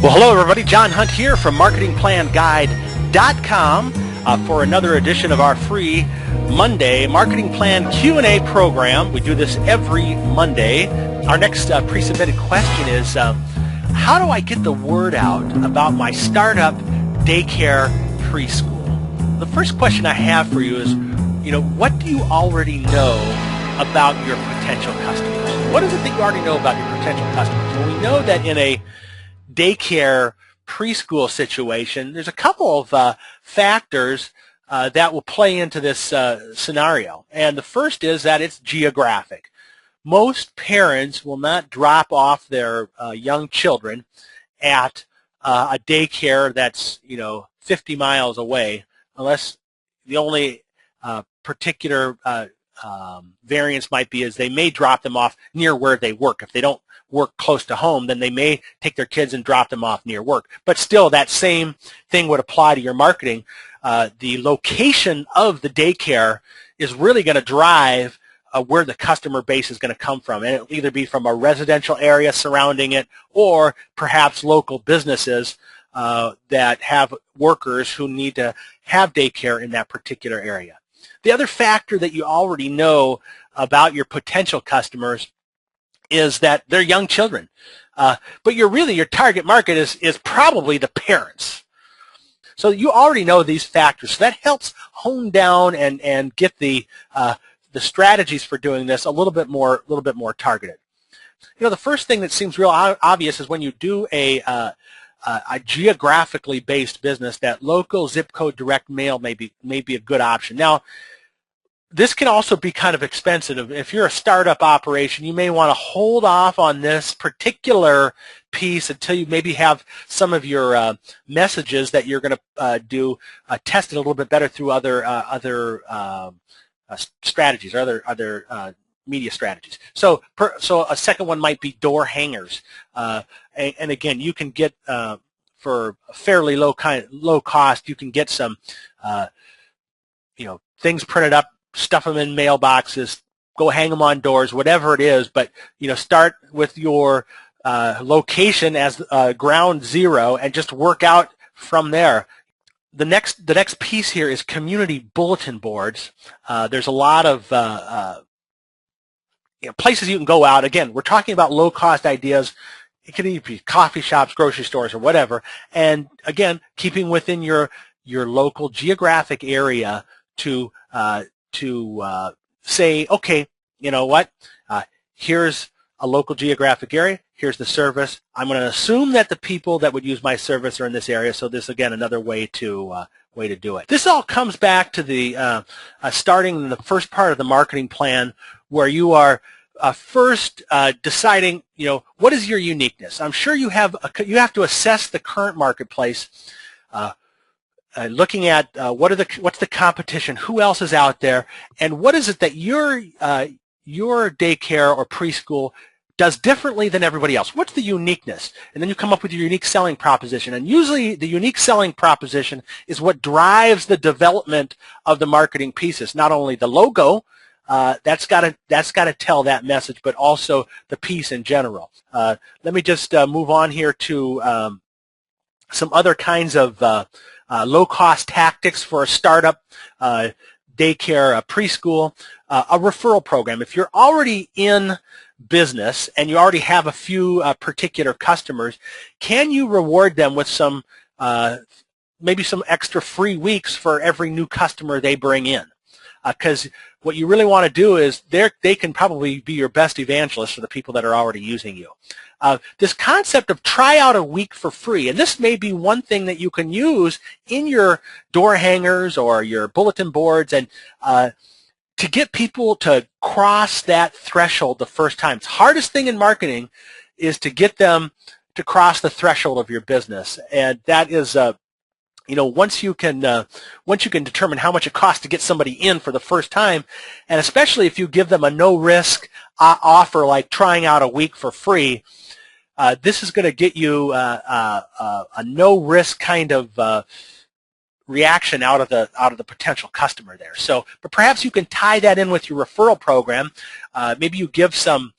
Well, hello everybody. John Hunt here from marketingplanguide.com for another edition of our free Monday Marketing Plan Q&A program. We do this every Monday. Our next pre-submitted question is, how do I get the word out about my startup daycare preschool? The first question I have for you is, what do you already know about your potential customers? What is it that you already know about your potential customers? Well, we know that in a daycare preschool situation, there's a couple of factors that will play into this scenario. And the first is that it's geographic. Most parents will not drop off their young children at a daycare that's 50 miles away, unless the only particular variance might be is they may drop them off near where they work. If they don't work close to home, then they may take their kids and drop them off near work. But still, that same thing would apply to your marketing. The location of the daycare is really going to drive where the customer base is going to come from. And it'll either be from a residential area surrounding it or perhaps local businesses that have workers who need to have daycare in that particular area. The other factor that you already know about your potential customers is that they're young children. But your target market is probably the parents. So you already know these factors. So that helps hone down and get the strategies for doing this a little bit more targeted. The first thing that seems real obvious is when you do a geographically based business, that local zip code direct mail may be a good option. Now, this can also be kind of expensive. If you're a startup operation, you may want to hold off on this particular piece until you maybe have some of your messages that you're going to do tested a little bit better through other strategies or other media strategies. So a second one might be door hangers, and again, you can get for a fairly low cost, you can get some things printed up, stuff them in mailboxes, go hang them on doors, whatever it is. But start with your location as ground zero and just work out from there. The next piece here is community bulletin boards. There's a lot of places you can go out. Again, we're talking about low-cost ideas. It could either be coffee shops, grocery stores, or whatever. And again, keeping within your local geographic area to say, okay, you know what? Here's a local geographic area. Here's the service. I'm going to assume that the people that would use my service are in this area. So this, again, another way to do it. This all comes back to the starting in the first part of the marketing plan, where you are first deciding, what is your uniqueness. I'm sure you have to assess the current marketplace, looking at what's the competition, who else is out there, and what is it that your daycare or preschool does differently than everybody else. What's the uniqueness? And then you come up with your unique selling proposition. And usually the unique selling proposition is what drives the development of the marketing pieces. Not only the logo, that's got to tell that message, but also the piece in general. Let me just move on here to some other kinds of low-cost tactics for a startup daycare preschool. A referral program. If you're already in business and you already have a few particular customers, can you reward them with some maybe some extra free weeks for every new customer they bring in? Because what you really want to do is they can probably be your best evangelist for the people that are already using you. This concept of try out a week for free, and this may be one thing that you can use in your door hangers or your bulletin boards, and to get people to cross that threshold the first time. The hardest thing in marketing is to get them to cross the threshold of your business, and that is once you can determine how much it costs to get somebody in for the first time, and especially if you give them a no-risk offer like trying out a week for free, this is going to get you a no-risk kind of reaction out of the potential customer there. So, but perhaps you can tie that in with your referral program. Maybe you give some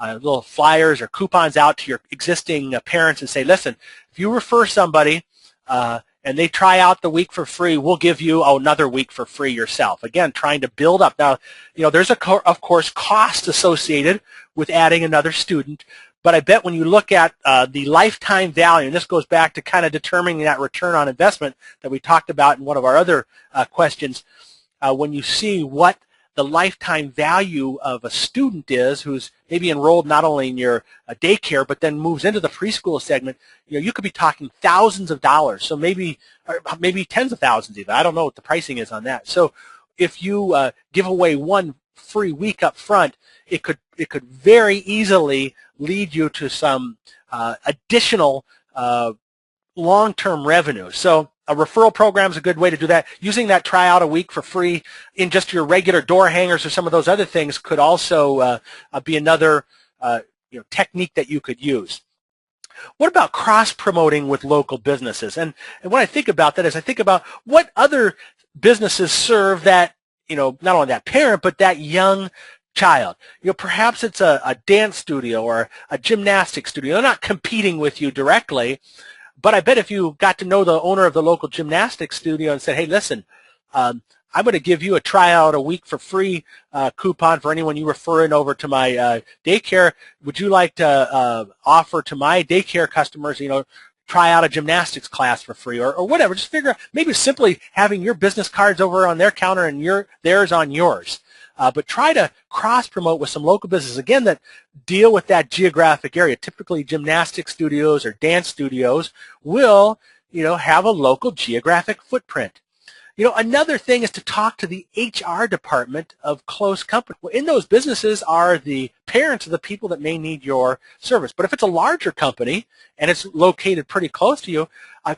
little flyers or coupons out to your existing parents and say, listen, if you refer somebody and they try out the week for free, we'll give you another week for free yourself. Again, trying to build up. Now, there's of course cost associated with adding another student, but I bet when you look at the lifetime value, and this goes back to kind of determining that return on investment that we talked about in one of our other questions, when you see what the lifetime value of a student is who's maybe enrolled not only in your daycare but then moves into the preschool segment, you could be talking thousands of dollars, so maybe tens of thousands even. I don't know what the pricing is on that. So if you give away one free week up front, it could very easily lead you to some additional long-term revenue. So a referral program is a good way to do that. Using that tryout a week for free in just your regular door hangers or some of those other things could also be another technique that you could use. What about cross-promoting with local businesses? And when I think about that is I think about what other businesses serve that, not only that parent, but that young child. Perhaps it's a dance studio or a gymnastics studio. They're not competing with you directly, but I bet if you got to know the owner of the local gymnastics studio and said, hey, listen, I'm going to give you a tryout a week for free coupon for anyone you refer in over to my daycare. Would you like to offer to my daycare customers, try out a gymnastics class for free or whatever? Just figure out, maybe simply having your business cards over on their counter and theirs on yours. But try to cross-promote with some local businesses, again, that deal with that geographic area. Typically, gymnastics studios or dance studios will, have a local geographic footprint. Another thing is to talk to the HR department of close company. Well, in those businesses are the parents of the people that may need your service. But if it's a larger company and it's located pretty close to you,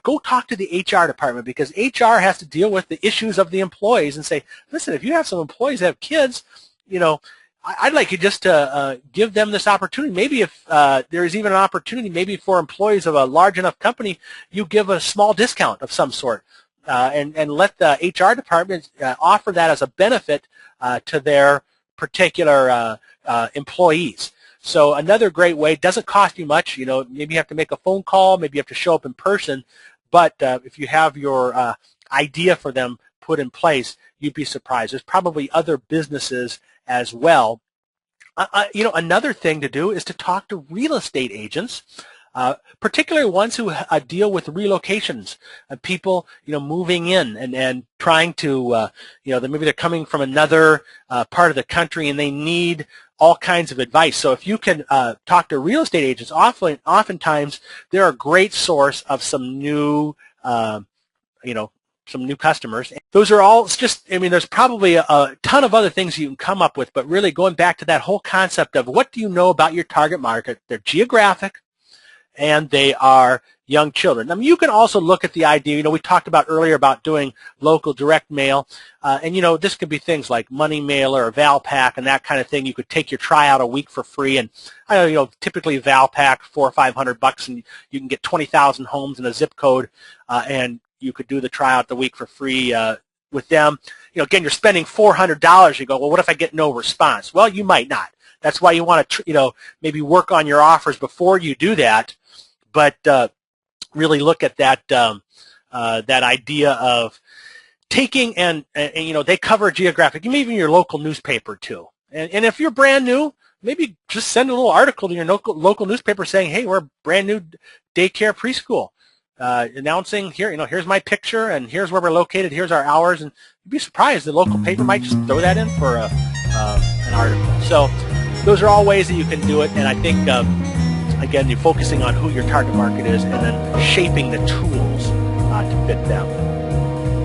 go talk to the HR department, because HR has to deal with the issues of the employees and say, listen, if you have some employees that have kids, I'd like you just to give them this opportunity. Maybe if there's even an opportunity, maybe for employees of a large enough company, you give a small discount of some sort. And let the HR department offer that as a benefit to their particular employees. So another great way, doesn't cost you much. Maybe you have to make a phone call, maybe you have to show up in person, but if you have your idea for them put in place, you'd be surprised. There's probably other businesses as well. Another thing to do is to talk to real estate agents. Particularly ones who deal with relocations, people moving in and trying to maybe they're coming from another part of the country and they need all kinds of advice. So if you can talk to real estate agents, oftentimes they're a great source of some new some new customers. Those are all just, there's probably a ton of other things you can come up with, but really going back to that whole concept of what do you know about your target market? They're geographic, and they are young children. You can also look at the idea, we talked about earlier about doing local direct mail, and this could be things like Money Mailer or Valpak and that kind of thing. You could take your tryout a week for free, and I know, typically Valpak, $400 or $500, and you can get 20,000 homes in a zip code, and you could do the tryout the week for free with them. Again, you're spending $400. You go, well, what if I get no response? Well, you might not. That's why you want to, maybe work on your offers before you do that. But really look at that that idea of taking and they cover geographic, even your local newspaper too. And if you're brand new, maybe just send a little article to your local newspaper saying, hey, we're a brand new daycare preschool, announcing here, here's my picture and here's where we're located, here's our hours, and you'd be surprised the local paper might just throw that in for an article. So those are all ways that you can do it, and I think again, you're focusing on who your target market is and then shaping the tools to fit them.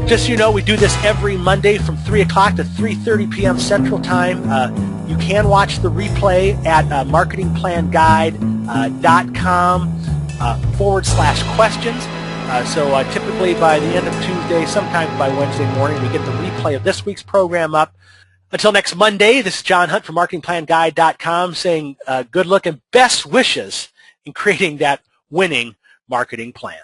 Just so you know, we do this every Monday from 3 o'clock to 3:30 p.m. Central Time. You can watch the replay at marketingplan.com/questions. So typically by the end of Tuesday, sometime by Wednesday morning, we get the replay of this week's program up. Until next Monday, this is John Hunt from marketingplanguide.com saying good luck and best wishes in creating that winning marketing plan.